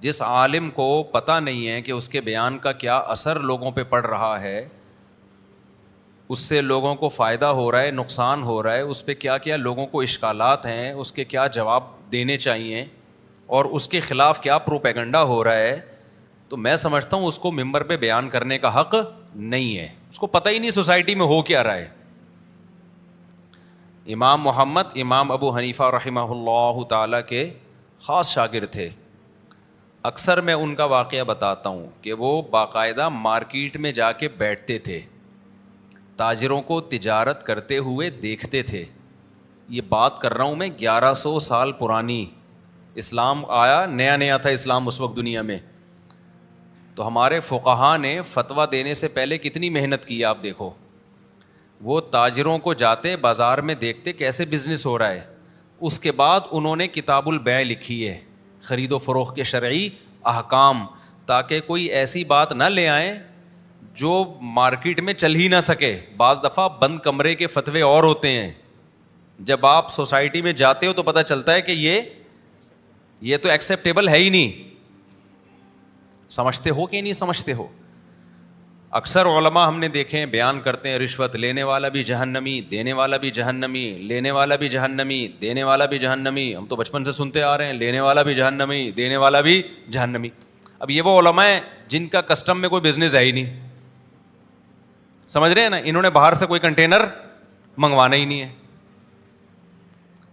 جس عالم کو پتہ نہیں ہے کہ اس کے بیان کا کیا اثر لوگوں پہ پڑ رہا ہے، اس سے لوگوں کو فائدہ ہو رہا ہے، نقصان ہو رہا ہے، اس پہ کیا کیا لوگوں کو اشکالات ہیں، اس کے کیا جواب دینے چاہیے اور اس کے خلاف کیا پروپیگنڈا ہو رہا ہے، تو میں سمجھتا ہوں اس کو ممبر پہ بیان کرنے کا حق نہیں ہے. اس کو پتہ ہی نہیں سوسائٹی میں ہو کیا رہا ہے. امام محمد امام ابو حنیفہ رحمہ اللہ تعالیٰ کے خاص شاگرد تھے. اکثر میں ان کا واقعہ بتاتا ہوں کہ وہ باقاعدہ مارکیٹ میں جا کے بیٹھتے تھے، تاجروں کو تجارت کرتے ہوئے دیکھتے تھے. یہ بات کر رہا ہوں میں 1100 سال پرانی. اسلام آیا، نیا نیا تھا اسلام اس وقت دنیا میں. تو ہمارے فقہا نے فتویٰ دینے سے پہلے کتنی محنت کی آپ دیکھو. وہ تاجروں کو جاتے بازار میں دیکھتے کیسے بزنس ہو رہا ہے، اس کے بعد انہوں نے کتاب البیع لکھی ہے، خرید و فروخت کے شرعی احکام، تاکہ کوئی ایسی بات نہ لے آئیں جو مارکیٹ میں چل ہی نہ سکے. بعض دفعہ بند کمرے کے فتوے اور ہوتے ہیں، جب آپ سوسائٹی میں جاتے ہو تو پتہ چلتا ہے کہ یہ تو ایکسیپٹیبل ہے ہی نہیں. سمجھتے ہو کہ نہیں سمجھتے ہو؟ اکثر علماء ہم نے دیکھے ہیں بیان کرتے ہیں رشوت لینے والا بھی جہنمی، دینے والا بھی جہنمی، لینے والا بھی جہنمی، دینے والا بھی جہنمی. ہم تو بچپن سے سنتے آ رہے ہیں لینے والا بھی جہنمی، دینے والا بھی جہنمی. اب یہ وہ علماء ہیں جن کا کسٹم میں کوئی بزنس ہے ہی نہیں. سمجھ رہے ہیں نا؟ انہوں نے باہر سے کوئی کنٹینر منگوانا ہی نہیں ہے.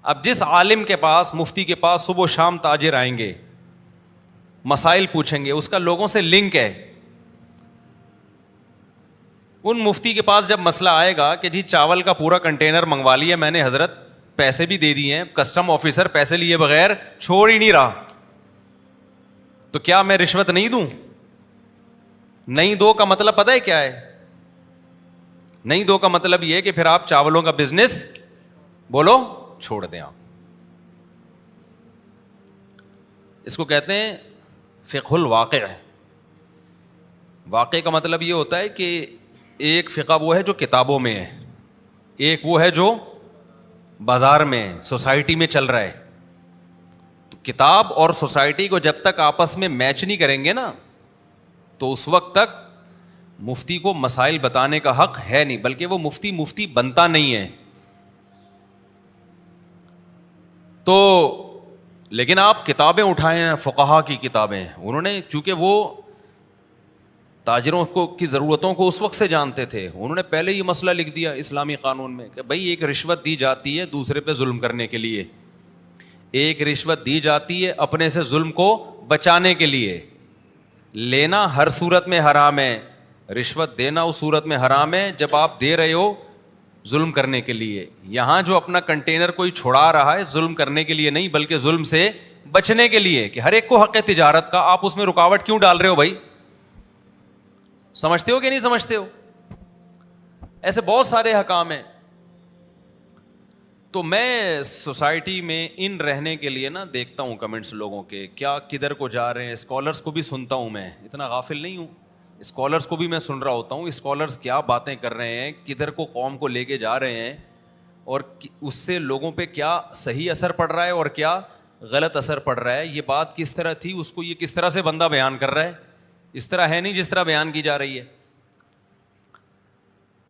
اب جس عالم کے پاس، مفتی کے پاس صبح و شام تاجر آئیں گے، مسائل پوچھیں گے، اس کا لوگوں سے لنک ہے. ان مفتی کے پاس جب مسئلہ آئے گا کہ جی چاول کا پورا کنٹینر منگوا لیا میں نے حضرت، پیسے بھی دے دیے ہیں، کسٹم آفیسر پیسے لیے بغیر چھوڑ ہی نہیں رہا، تو کیا میں رشوت نہیں دوں؟ نہیں دو کا مطلب پتہ ہے کیا ہے؟ نہیں دو کا مطلب یہ کہ پھر آپ چاولوں کا بزنس بولو چھوڑ دیں آپ. اس کو کہتے ہیں فقہ الواقع. واقع کا مطلب یہ ہوتا ہے کہ ایک فقہ وہ ہے جو کتابوں میں ہے، ایک وہ ہے جو بازار میں سوسائٹی میں چل رہا ہے. تو کتاب اور سوسائٹی کو جب تک آپس میں میچ نہیں کریں گے نا، تو اس وقت تک مفتی کو مسائل بتانے کا حق ہے نہیں، بلکہ وہ مفتی بنتا نہیں ہے. تو لیکن آپ کتابیں اٹھائیں ہیں، فقہا کی کتابیں، انہوں نے چونکہ وہ تاجروں کو کی ضرورتوں کو اس وقت سے جانتے تھے، انہوں نے پہلے یہ مسئلہ لکھ دیا اسلامی قانون میں کہ بھائی ایک رشوت دی جاتی ہے دوسرے پہ ظلم کرنے کے لیے، ایک رشوت دی جاتی ہے اپنے سے ظلم کو بچانے کے لیے. لینا ہر صورت میں حرام ہے، رشوت دینا اس صورت میں حرام ہے جب آپ دے رہے ہو ظلم کرنے کے لیے. یہاں جو اپنا کنٹینر کوئی چھڑا رہا ہے ظلم کرنے کے لیے نہیں بلکہ ظلم سے بچنے کے لیے، کہ ہر ایک کو حق ہے تجارت کا، آپ اس میں رکاوٹ کیوں ڈال رہے ہو بھائی؟ سمجھتے ہو کہ نہیں سمجھتے ہو؟ ایسے بہت سارے حکام ہیں. تو میں سوسائٹی میں ان رہنے کے لیے نا دیکھتا ہوں کمنٹس لوگوں کے، کیا کدھر کو جا رہے ہیں. اسکالرس کو بھی سنتا ہوں، میں اتنا غافل نہیں ہوں، اسکالرس کو بھی میں سن رہا ہوتا ہوں. اسکالرس کیا باتیں کر رہے ہیں، کدھر کو قوم کو لے کے جا رہے ہیں، اور اس سے لوگوں پہ کیا صحیح اثر پڑ رہا ہے اور کیا غلط اثر پڑ رہا ہے. یہ بات کس طرح تھی، اس کو یہ کس طرح سے بندہ بیان کر رہا ہے، اس طرح ہے نہیں جس طرح بیان کی جا رہی ہے.